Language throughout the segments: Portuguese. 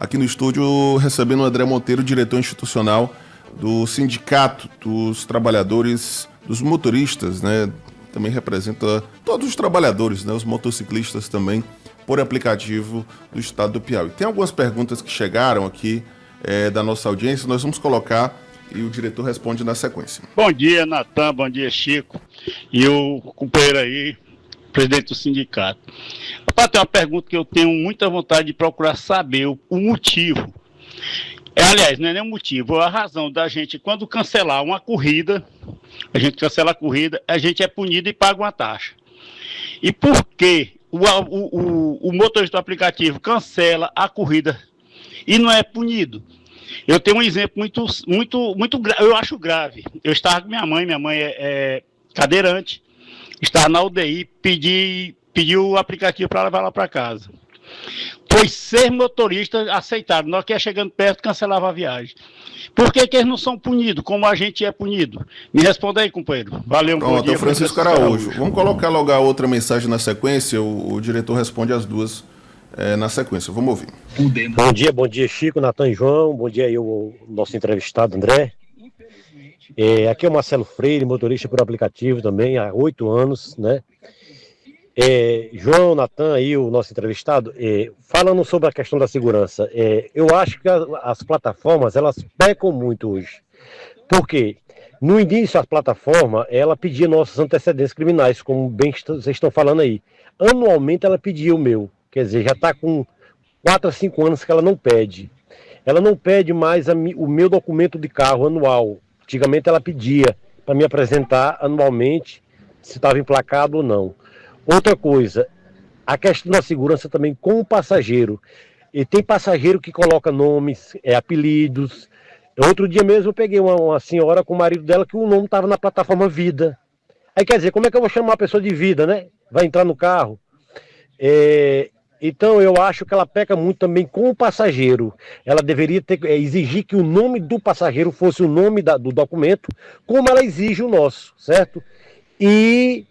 aqui no estúdio recebendo o André Monteiro, diretor institucional do Sindicato dos Trabalhadores, dos Motoristas, né? Também representa todos os trabalhadores, né? Os motociclistas também, por aplicativo do estado do Piauí. Tem algumas perguntas que chegaram aqui da nossa audiência, nós vamos colocar e o diretor responde na sequência. Bom dia, Natan, bom dia, Chico, e o companheiro aí, presidente do sindicato. Rapaz, tem uma pergunta que eu tenho muita vontade de procurar saber o motivo. Aliás, não é nem o motivo, é a razão da gente, quando cancelar uma corrida, a gente cancela a corrida, a gente é punido e paga uma taxa. E por que o motorista do aplicativo cancela a corrida e não é punido? Eu tenho um exemplo muito eu acho grave. Eu estava com minha mãe é cadeirante, estava na UDI, pedi o aplicativo para levar ela para casa. Pois 6 motoristas aceitaram, nós que ia chegando perto, cancelava a viagem. Por que eles não são punidos, como a gente é punido? Me responda aí, companheiro. Valeu, bom dia. Francisco Araújo. Vamos colocar logo a outra mensagem na sequência, o diretor responde as duas na sequência. Vamos ouvir. Bom dia, Chico, Natan e João. Bom dia aí o nosso entrevistado, André. Aqui é o Marcelo Freire, motorista por aplicativo também, há 8 anos, né? João, Natan aí, o nosso entrevistado, falando sobre a questão da segurança, eu acho que as plataformas, elas pecam muito hoje. Por quê? No início, a plataforma, ela pedia nossos antecedentes criminais, como bem vocês estão falando aí. Anualmente, ela pedia o meu. Quer dizer, já está com 4 a 5 anos que ela não pede. Ela não pede mais o meu documento de carro anual. Antigamente, ela pedia para me apresentar anualmente se estava emplacado ou não. Outra coisa, a questão da segurança também com o passageiro. E tem passageiro que coloca nomes, apelidos. Outro dia mesmo eu peguei uma senhora com o marido dela que o nome estava na plataforma Vida. Aí quer dizer, como é que eu vou chamar a pessoa de Vida, né? Vai entrar no carro. Então eu acho que ela peca muito também com o passageiro. Ela deveria exigir que o nome do passageiro fosse o nome do documento, como ela exige o nosso, certo? E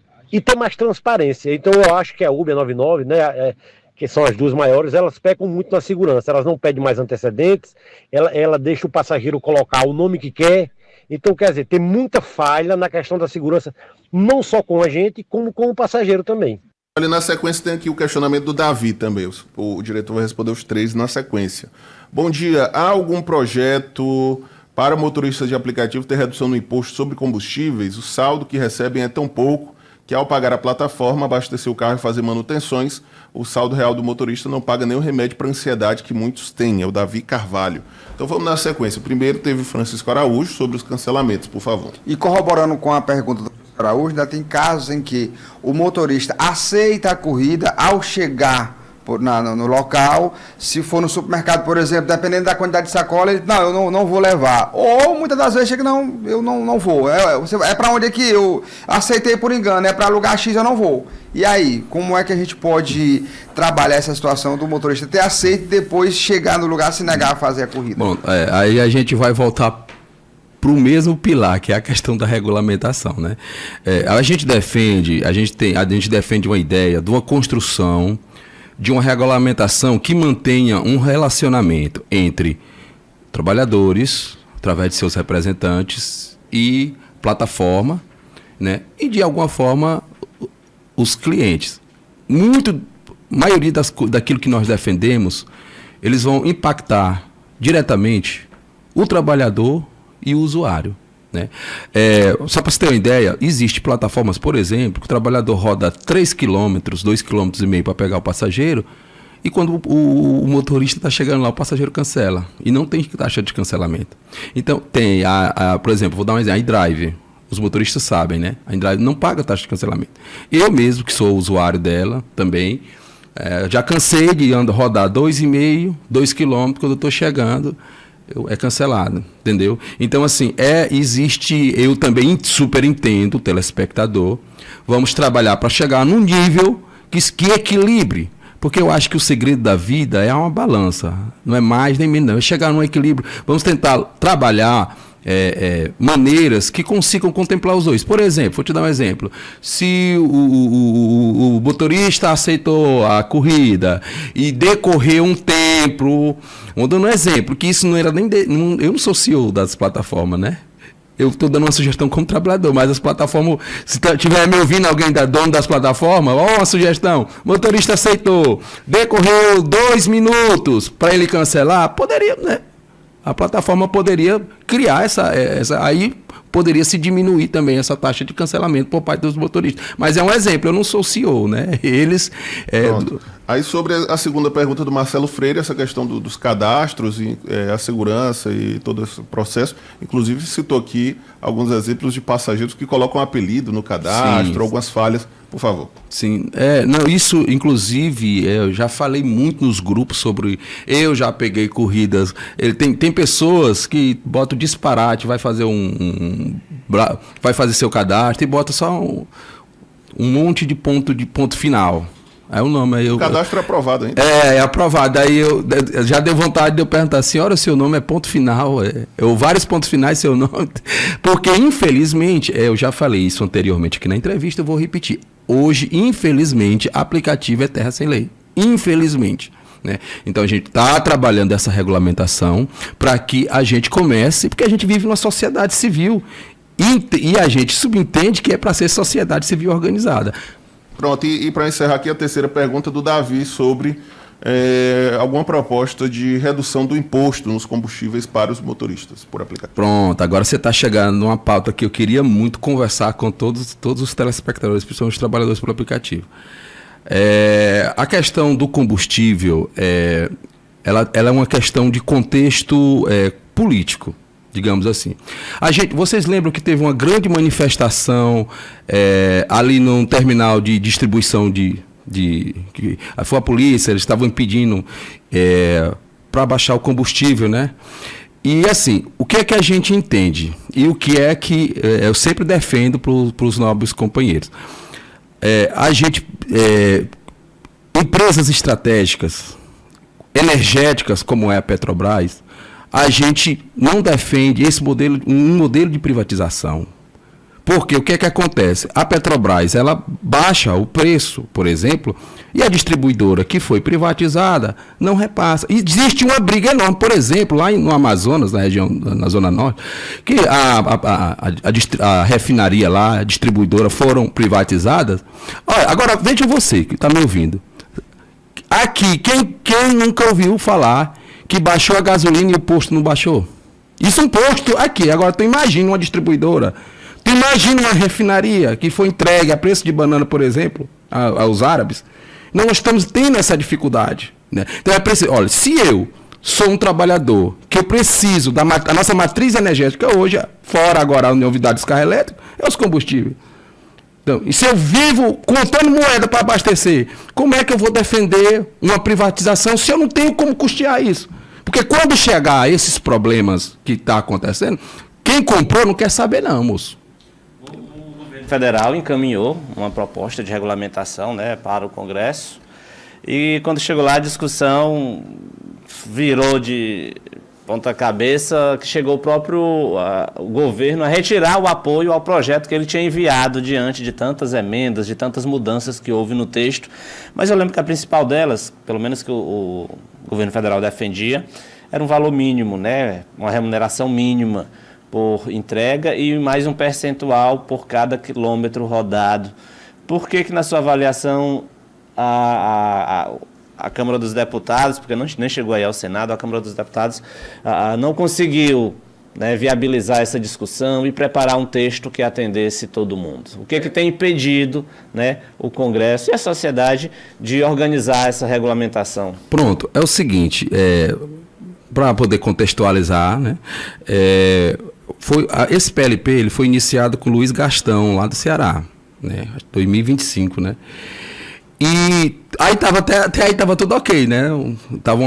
ter mais transparência. Então eu acho que a Uber 99, né, que são as duas maiores, elas pecam muito na segurança. Elas não pedem mais antecedentes, ela deixa o passageiro colocar o nome que quer. Então, quer dizer, tem muita falha na questão da segurança, não só com a gente, como com o passageiro também. Olha, na sequência tem aqui o questionamento do Davi também. O diretor vai responder os 3 na sequência. Bom dia, há algum projeto para motoristas de aplicativo ter redução no imposto sobre combustíveis? O saldo que recebem é tão pouco que ao pagar a plataforma, abastecer o carro e fazer manutenções, o saldo real do motorista não paga nem o remédio para a ansiedade que muitos têm. É o Davi Carvalho. Então vamos na sequência. Primeiro teve o Francisco Araújo sobre os cancelamentos, por favor. E corroborando com a pergunta do Araújo, ainda tem casos em que o motorista aceita a corrida ao chegar no local. Se for no supermercado, por exemplo, dependendo da quantidade de sacola, ele eu não vou levar. Ou muitas das vezes chega, eu não vou. Para onde é que eu aceitei por engano? É para lugar X, eu não vou. E aí, como é que a gente pode trabalhar essa situação do motorista ter aceito e depois chegar no lugar se negar a fazer a corrida? Bom, aí a gente vai voltar para o mesmo pilar, que é a questão da regulamentação, né? A gente defende uma ideia de uma construção de uma regulamentação que mantenha um relacionamento entre trabalhadores, através de seus representantes, e plataforma, né? E de alguma forma os clientes. Maioria daquilo que nós defendemos, eles vão impactar diretamente o trabalhador e o usuário, né? Só para você ter uma ideia, existem plataformas, por exemplo, que o trabalhador roda 3 km, 2,5 km para pegar o passageiro, e quando o motorista está chegando lá, o passageiro cancela, e não tem taxa de cancelamento. Então, tem, por exemplo, vou dar um exemplo, a iDrive, os motoristas sabem, né? A iDrive não paga taxa de cancelamento. Eu mesmo, que sou usuário dela também, já cansei de rodar 2,5, 2 km, quando eu estou chegando, é cancelado, entendeu? Então, assim, eu também super entendo o telespectador, vamos trabalhar para chegar num nível que equilibre, porque eu acho que o segredo da vida é uma balança, não é mais nem menos, é chegar num equilíbrio. Vamos tentar trabalhar maneiras que consigam contemplar os dois. Por exemplo, vou te dar um exemplo. Se o motorista aceitou a corrida e decorreu um tempo, vou dando um exemplo, que isso não era nem... eu não sou CEO das plataformas, né? Eu estou dando uma sugestão como trabalhador, mas as plataformas, se tiver me ouvindo alguém dono das plataformas, uma sugestão, motorista aceitou, decorreu 2 minutos para ele cancelar, poderia, né? A plataforma poderia criar aí poderia se diminuir também essa taxa de cancelamento por parte dos motoristas. Mas é um exemplo, eu não sou CEO, né? Eles... Aí sobre a segunda pergunta do Marcelo Freire, essa questão dos cadastros, e a segurança e todo esse processo, inclusive citou aqui alguns exemplos de passageiros que colocam apelido no cadastro, sim, algumas falhas, por favor. Sim, não, isso inclusive eu já falei muito nos grupos sobre, eu já peguei corridas, tem pessoas que botam disparate, vai fazer vai fazer seu cadastro e bota só um monte de ponto final. Aí o nome, o cadastro é aprovado ainda. É aprovado. Aí eu já deu vontade de eu perguntar, senhora, seu nome é ponto final? Ou vários pontos finais, seu nome? Porque, infelizmente, eu já falei isso anteriormente aqui na entrevista, eu vou repetir. Hoje, infelizmente, aplicativo é terra sem lei. Infelizmente. Né? Então a gente está trabalhando essa regulamentação para que a gente comece, porque a gente vive numa sociedade civil e a gente subentende que é para ser sociedade civil organizada. Pronto, e para encerrar aqui a terceira pergunta do Davi sobre alguma proposta de redução do imposto nos combustíveis para os motoristas por aplicativo. Pronto, agora você está chegando numa pauta que eu queria muito conversar com todos os telespectadores, principalmente os trabalhadores por aplicativo. A questão do combustível, ela é uma questão de contexto político, digamos assim. Vocês lembram que teve uma grande manifestação ali num terminal de distribuição que foi a polícia, eles estavam impedindo para baixar o combustível, né? E assim, o que é que a gente entende? E o que é que eu sempre defendo para os nobres companheiros? Empresas estratégicas, energéticas, como é a Petrobras, a gente não defende um modelo de privatização. Porque o que é que acontece? A Petrobras, ela baixa o preço, por exemplo, e a distribuidora que foi privatizada não repassa. E existe uma briga enorme, por exemplo, lá no Amazonas, na Zona Norte, que a refinaria lá, a distribuidora foram privatizadas. Olha, agora, veja você que está me ouvindo. Aqui, quem nunca ouviu falar que baixou a gasolina e o posto não baixou? Isso é um posto aqui. Agora, tu imagina uma distribuidora, tu imagina uma refinaria que foi entregue a preço de banana, por exemplo, aos árabes. Nós estamos tendo essa dificuldade. Né? Então, olha, se eu sou um trabalhador, que eu preciso da nossa matriz energética hoje, fora agora a novidade dos carros elétricos, é os combustíveis. Então, e se eu vivo contando moeda para abastecer, como é que eu vou defender uma privatização se eu não tenho como custear isso? Porque quando chegar esses problemas que estão acontecendo, quem comprou não quer saber não, moço. O governo federal encaminhou uma proposta de regulamentação, né, para o Congresso, e quando chegou lá a discussão virou de ponta cabeça, que chegou o próprio o governo a retirar o apoio ao projeto que ele tinha enviado diante de tantas emendas, de tantas mudanças que houve no texto. Mas eu lembro que a principal delas, pelo menos que o governo federal defendia, era um valor mínimo, né? Uma remuneração mínima por entrega e mais um percentual por cada quilômetro rodado. Por que na sua avaliação a Câmara dos Deputados, porque nem chegou aí ao Senado, a Câmara dos Deputados não conseguiu, né, viabilizar essa discussão e preparar um texto que atendesse todo mundo? O que tem impedido, né, o Congresso e a sociedade de organizar essa regulamentação? Pronto, é o seguinte, para poder contextualizar, né, esse PLP ele foi iniciado com Luiz Gastão, lá do Ceará, né, 2025, né? E aí tava até aí tava tudo ok, né? Tava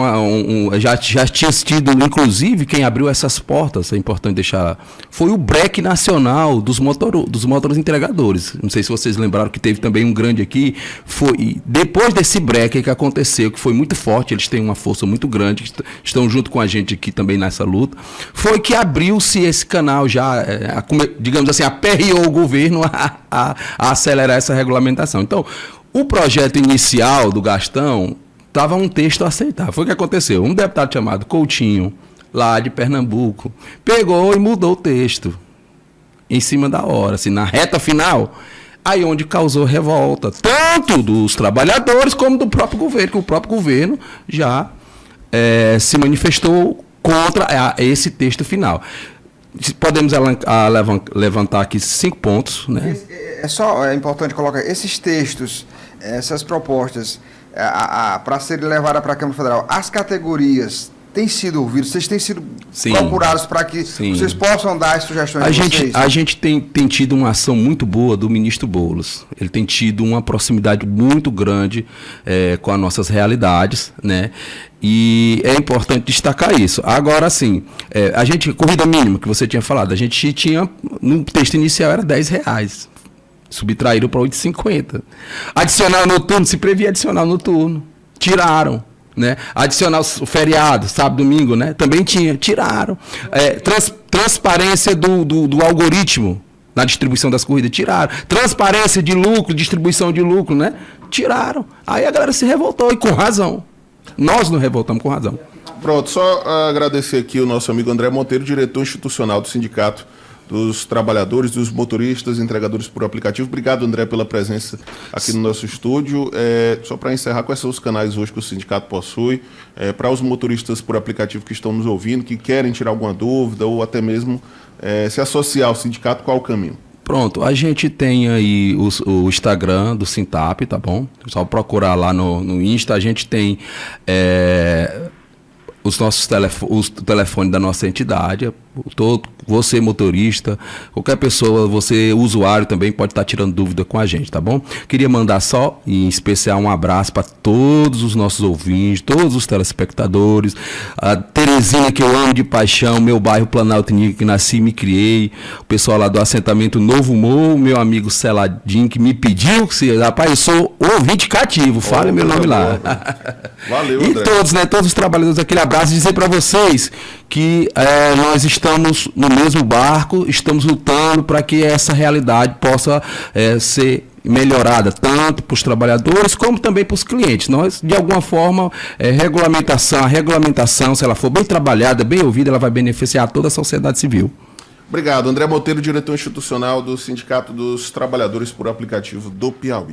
já tinha tido, inclusive, quem abriu essas portas, é importante deixar, foi o breque nacional dos motores entregadores. Não sei se vocês lembraram que teve também um grande aqui. Foi depois desse breque que aconteceu, que foi muito forte, eles têm uma força muito grande, estão junto com a gente aqui também nessa luta, foi que abriu-se esse canal já, digamos assim, aperreou o governo a acelerar essa regulamentação. Então, o projeto inicial do Gastão estava um texto aceitável. Foi o que aconteceu. Um deputado chamado Coutinho, lá de Pernambuco, pegou e mudou o texto em cima da hora, assim, na reta final, aí onde causou revolta, tanto dos trabalhadores como do próprio governo, que o próprio governo já se manifestou contra esse texto final. Podemos levantar aqui 5 pontos, né? É importante colocar esses textos, essas propostas, para serem levadas para a Câmara Federal. As categorias têm sido ouvidas, vocês têm sido procurados para que vocês possam dar as sugestões de vocês? A gente tem tido uma ação muito boa do ministro Boulos. Ele tem tido uma proximidade muito grande com as nossas realidades, né? E é importante destacar isso. Agora, sim, corrida mínima que você tinha falado, a gente tinha, no texto inicial era R$10. Subtraíram para 8,50. Adicional noturno, se previa adicional noturno. Tiraram. Né? Adicional o feriado, sábado, domingo, né? Também tiraram. Transparência do algoritmo na distribuição das corridas, tiraram. Transparência de lucro, distribuição de lucro, né? Tiraram. Aí a galera se revoltou, e com razão. Nós nos revoltamos com razão. Pronto, só agradecer aqui o nosso amigo André Monteiro, diretor institucional do Sindicato dos Trabalhadores, dos Motoristas, Entregadores por Aplicativo. Obrigado, André, pela presença aqui no nosso estúdio. Só para encerrar, quais são os canais hoje que o sindicato possui, para os motoristas por aplicativo que estão nos ouvindo, que querem tirar alguma dúvida ou até mesmo se associar ao sindicato, qual o caminho? Pronto, a gente tem aí o Instagram do Sintap, tá bom? Só procurar lá no Insta, a gente tem os nossos telefones da nossa entidade. Você motorista, qualquer pessoa, você usuário também pode estar tirando dúvida com a gente, tá bom? Queria mandar só, em especial, um abraço para todos os nossos ouvintes, todos os telespectadores, a Terezinha, que eu amo de paixão, meu bairro Planalto Níquel, que nasci e me criei, o pessoal lá do assentamento Novo Morro, meu amigo Celadinho, que me pediu, rapaz, eu sou ouvinte cativo, fale meu nome lá. Valeu, e André. todos, né, todos os trabalhadores, aquele abraço, e dizer para vocês que nós estamos no mesmo barco, estamos lutando para que essa realidade possa ser melhorada, tanto para os trabalhadores como também para os clientes. Nós, de alguma forma, a regulamentação, se ela for bem trabalhada, bem ouvida, ela vai beneficiar toda a sociedade civil. Obrigado, André Monteiro, diretor institucional do Sindicato dos Trabalhadores por Aplicativo do Piauí.